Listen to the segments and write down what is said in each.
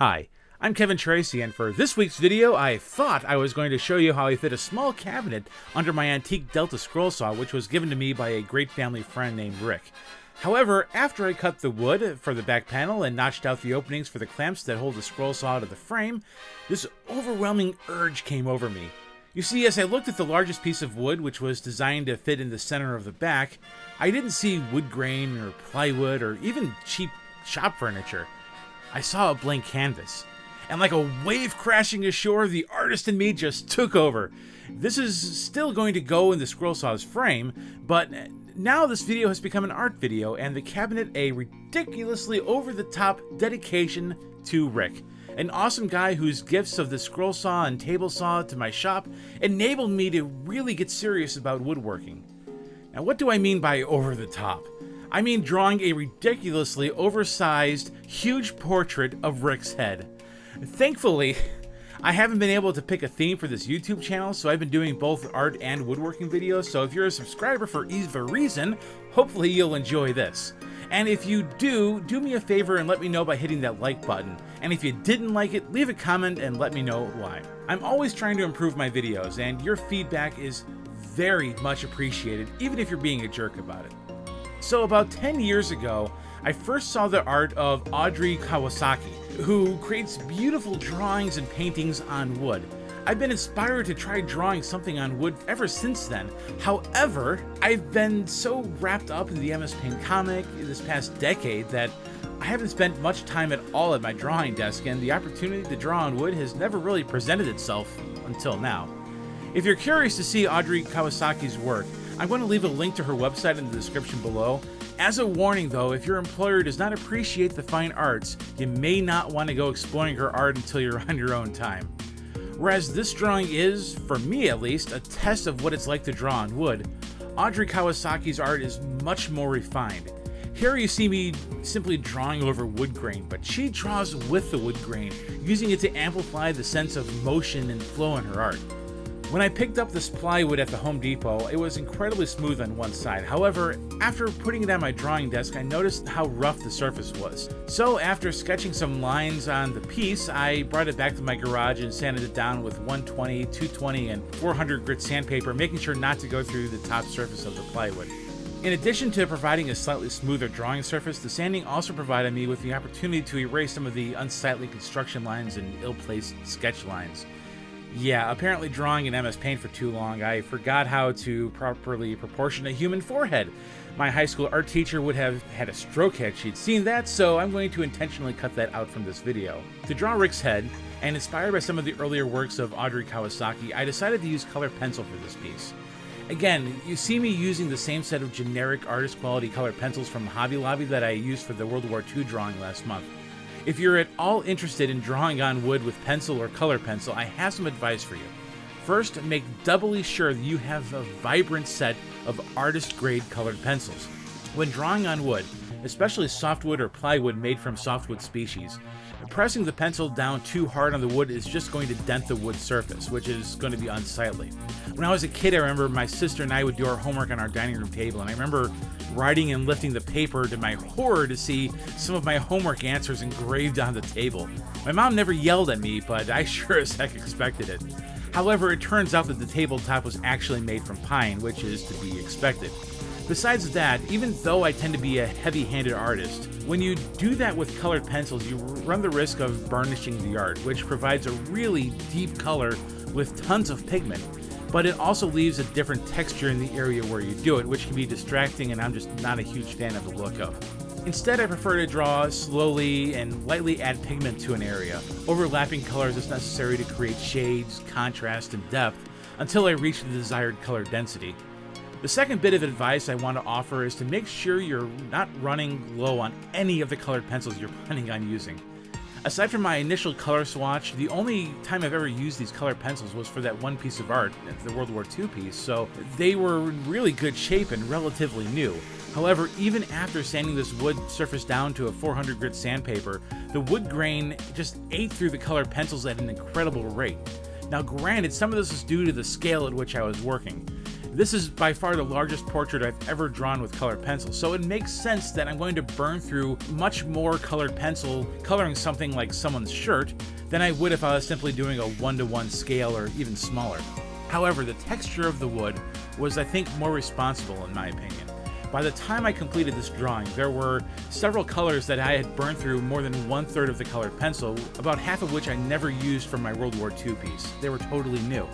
Hi, I'm Kevin Tracy, and for this week's video, I thought I was going to show you how I fit a small cabinet under my antique Delta scroll saw, which was given to me by a great family friend named Rick. However, after I cut the wood for the back panel and notched out the openings for the clamps that hold the scroll saw to the frame, this overwhelming urge came over me. You see, as I looked at the largest piece of wood, which was designed to fit in the center of the back, I didn't see wood grain or plywood or even cheap shop furniture. I saw a blank canvas. And like a wave crashing ashore, the artist in me just took over. This is still going to go in the scroll saw's frame, but now this video has become an art video, and the cabinet a ridiculously over-the-top dedication to Rick, an awesome guy whose gifts of the scroll saw and table saw to my shop enabled me to really get serious about woodworking. Now, what do I mean by over-the-top? I mean drawing a ridiculously oversized, huge portrait of Rick's head. Thankfully, I haven't been able to pick a theme for this YouTube channel, so I've been doing both art and woodworking videos, so if you're a subscriber for either reason, hopefully you'll enjoy this. And if you do me a favor and let me know by hitting that like button. And if you didn't like it, leave a comment and let me know why. I'm always trying to improve my videos, and your feedback is very much appreciated, even if you're being a jerk about it. So about 10 years ago, I first saw the art of Audrey Kawasaki, who creates beautiful drawings and paintings on wood. I've been inspired to try drawing something on wood ever since then. However, I've been so wrapped up in the MS Paint comic this past decade that I haven't spent much time at all at my drawing desk, and the opportunity to draw on wood has never really presented itself until now. If you're curious to see Audrey Kawasaki's work, I'm going to leave a link to her website in the description below. As a warning though, if your employer does not appreciate the fine arts, you may not want to go exploring her art until you're on your own time. Whereas this drawing is, for me at least, a test of what it's like to draw on wood, Audrey Kawasaki's art is much more refined. Here you see me simply drawing over wood grain, but she draws with the wood grain, using it to amplify the sense of motion and flow in her art. When I picked up this plywood at the Home Depot, it was incredibly smooth on one side. However, after putting it on my drawing desk, I noticed how rough the surface was. So after sketching some lines on the piece, I brought it back to my garage and sanded it down with 120, 220, and 400 grit sandpaper, making sure not to go through the top surface of the plywood. In addition to providing a slightly smoother drawing surface, the sanding also provided me with the opportunity to erase some of the unsightly construction lines and ill-placed sketch lines. Yeah, apparently drawing in MS Paint for too long, I forgot how to properly proportion a human forehead. My high school art teacher would have had a stroke had she'd seen that, so I'm going to intentionally cut that out from this video. To draw Rick's head, and inspired by some of the earlier works of Audrey Kawasaki, I decided to use colored pencil for this piece. Again, you see me using the same set of generic artist quality colored pencils from Hobby Lobby that I used for the World War II drawing last month. If you're at all interested in drawing on wood with pencil or color pencil, I have some advice for you. First, make doubly sure that you have a vibrant set of artist-grade colored pencils. When drawing on wood, especially softwood or plywood made from softwood species, pressing the pencil down too hard on the wood is just going to dent the wood surface, which is going to be unsightly. When I was a kid, I remember my sister and I would do our homework on our dining room table, and I remember writing and lifting the paper to my horror to see some of my homework answers engraved on the table. My mom never yelled at me, but I sure as heck expected it. However, it turns out that the tabletop was actually made from pine, which is to be expected. Besides that, even though I tend to be a heavy-handed artist, when you do that with colored pencils, you run the risk of burnishing the art, which provides a really deep color with tons of pigment, but it also leaves a different texture in the area where you do it, which can be distracting, and I'm just not a huge fan of the look of. Instead, I prefer to draw slowly and lightly add pigment to an area, overlapping colors as necessary to create shades, contrast, and depth until I reach the desired color density. The second bit of advice I want to offer is to make sure you're not running low on any of the colored pencils you're planning on using. Aside from my initial color swatch, the only time I've ever used these colored pencils was for that one piece of art, the World War II piece, so they were in really good shape and relatively new. However, even after sanding this wood surface down to a 400 grit sandpaper, the wood grain just ate through the colored pencils at an incredible rate. Now granted, some of this is due to the scale at which I was working. This is by far the largest portrait I've ever drawn with colored pencil, so it makes sense that I'm going to burn through much more colored pencil coloring something like someone's shirt than I would if I was simply doing a 1-to-1 scale or even smaller. However, the texture of the wood was, I think, more responsible in my opinion. By the time I completed this drawing, there were several colors that I had burned through more than 1/3 of the colored pencil, about half of which I never used for my World War II piece. They were totally new.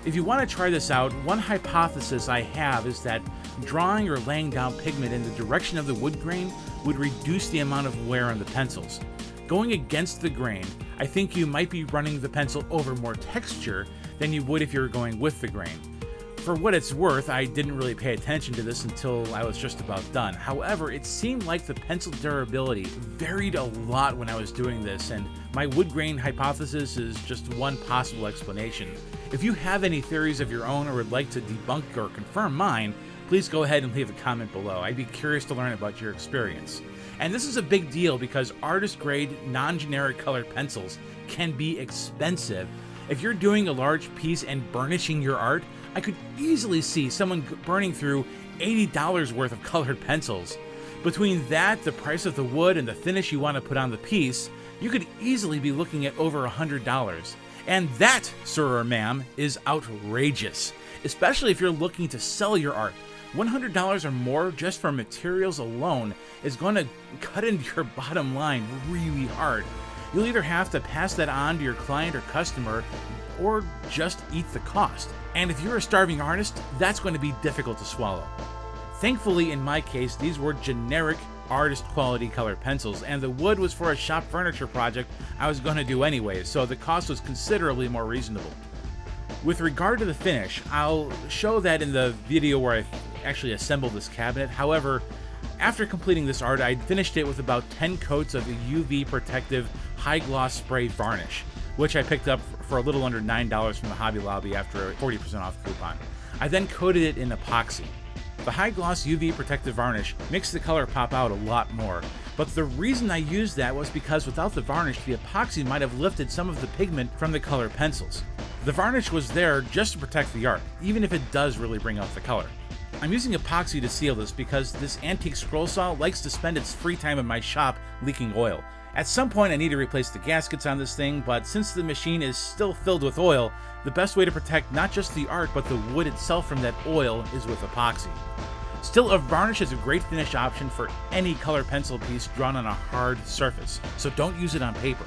If you want to try this out, one hypothesis I have is that drawing or laying down pigment in the direction of the wood grain would reduce the amount of wear on the pencils. Going against the grain, I think you might be running the pencil over more texture than you would if you were going with the grain. For what it's worth, I didn't really pay attention to this until I was just about done. However, it seemed like the pencil durability varied a lot when I was doing this, and my wood grain hypothesis is just one possible explanation. If you have any theories of your own or would like to debunk or confirm mine, please go ahead and leave a comment below. I'd be curious to learn about your experience. And this is a big deal because artist-grade, non-generic colored pencils can be expensive. If you're doing a large piece and burnishing your art, I could easily see someone burning through $80 worth of colored pencils. Between that, the price of the wood, and the finish you want to put on the piece, you could easily be looking at over $100. And that, sir or ma'am, is outrageous, especially if you're looking to sell your art. $100 or more just for materials alone is going to cut into your bottom line really hard. You'll either have to pass that on to your client or customer, or just eat the cost. And if you're a starving artist, that's going to be difficult to swallow. Thankfully, in my case, these were generic artist quality colored pencils, and the wood was for a shop furniture project I was going to do anyway, so the cost was considerably more reasonable. With regard to the finish, I'll show that in the video where I actually assembled this cabinet. However, after completing this art, I finished it with about 10 coats of the UV protective high gloss spray varnish, which I picked up for a little under $9 from the Hobby Lobby after a 40% off coupon. I then coated it in epoxy. The high gloss UV protective varnish makes the color pop out a lot more, but the reason I used that was because without the varnish, the epoxy might have lifted some of the pigment from the colored pencils. The varnish was there just to protect the art, even if it does really bring out the color. I'm using epoxy to seal this because this antique scroll saw likes to spend its free time in my shop leaking oil. At some point I need to replace the gaskets on this thing, but since the machine is still filled with oil, the best way to protect not just the art but the wood itself from that oil is with epoxy. Still, a varnish is a great finish option for any color pencil piece drawn on a hard surface, so don't use it on paper.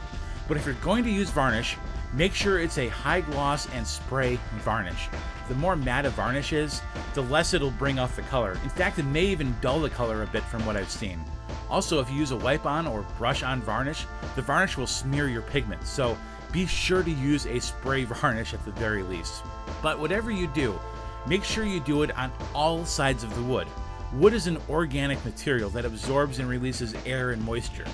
But if you're going to use varnish, make sure it's a high gloss and spray varnish. The more matte a varnish is, the less it'll bring out the color. In fact, it may even dull the color a bit from what I've seen. Also, if you use a wipe-on or brush-on varnish, the varnish will smear your pigment, so be sure to use a spray varnish at the very least. But whatever you do, make sure you do it on all sides of the wood. Wood is an organic material that absorbs and releases air and moisture.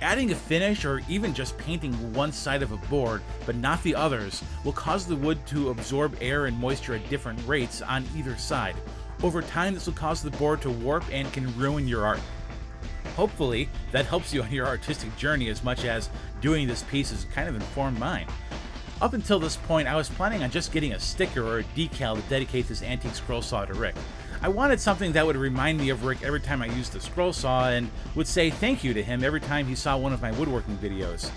Adding a finish or even just painting one side of a board but not the others will cause the wood to absorb air and moisture at different rates on either side. Over time, this will cause the board to warp and can ruin your art. Hopefully, that helps you on your artistic journey as much as doing this piece has kind of informed mine. Up until this point, I was planning on just getting a sticker or a decal to dedicate this antique scroll saw to Rick. I wanted something that would remind me of Rick every time I used the scroll saw and would say thank you to him every time he saw one of my woodworking videos.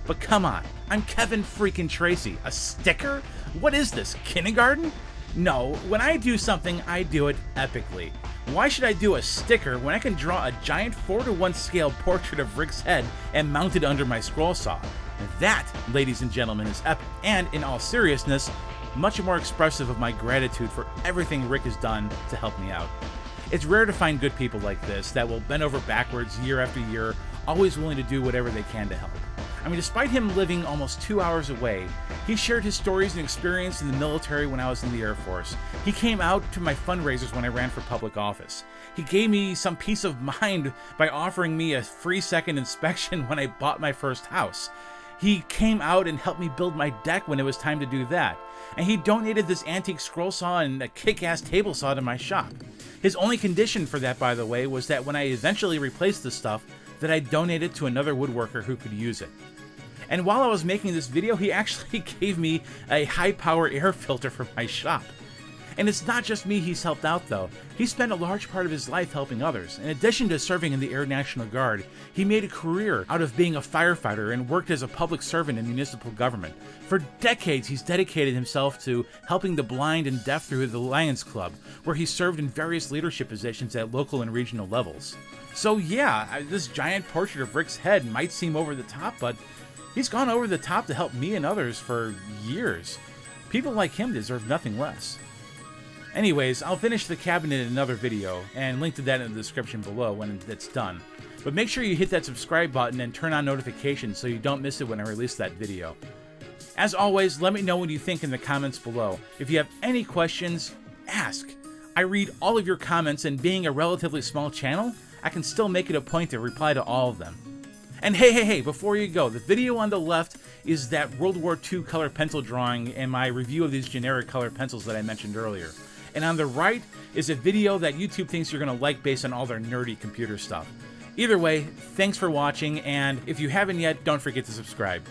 But come on, I'm Kevin freaking Tracy. A sticker? What is this, kindergarten? No, when I do something, I do it epically. Why should I do a sticker when I can draw a giant 4:1 scale portrait of Rick's head and mount it under my scroll saw? That, ladies and gentlemen, is epic, and in all seriousness, much more expressive of my gratitude for everything Rick has done to help me out. It's rare to find good people like this that will bend over backwards year after year, always willing to do whatever they can to help. I mean, despite him living almost 2 hours away, he shared his stories and experience in the military when I was in the Air Force. He came out to my fundraisers when I ran for public office. He gave me some peace of mind by offering me a free second inspection when I bought my first house. He came out and helped me build my deck when it was time to do that. And he donated this antique scroll saw and a kick-ass table saw to my shop. His only condition for that, by the way, was that when I eventually replaced the stuff, that I donate it to another woodworker who could use it. And while I was making this video, he actually gave me a high-power air filter for my shop. And it's not just me he's helped out, though. He spent a large part of his life helping others. In addition to serving in the Air National Guard, he made a career out of being a firefighter and worked as a public servant in municipal government. For decades, he's dedicated himself to helping the blind and deaf through the Lions Club, where he served in various leadership positions at local and regional levels. So yeah, this giant portrait of Rick's head might seem over the top, but he's gone over the top to help me and others for years. People like him deserve nothing less. Anyways, I'll finish the cabinet in another video, and link to that in the description below when it's done. But make sure you hit that subscribe button and turn on notifications so you don't miss it when I release that video. As always, let me know what you think in the comments below. If you have any questions, ask. I read all of your comments, and being a relatively small channel, I can still make it a point to reply to all of them. And hey, before you go, the video on the left is that World War II color pencil drawing and my review of these generic color pencils that I mentioned earlier. And on the right is a video that YouTube thinks you're going to like based on all their nerdy computer stuff. Either way, thanks for watching, and if you haven't yet, don't forget to subscribe.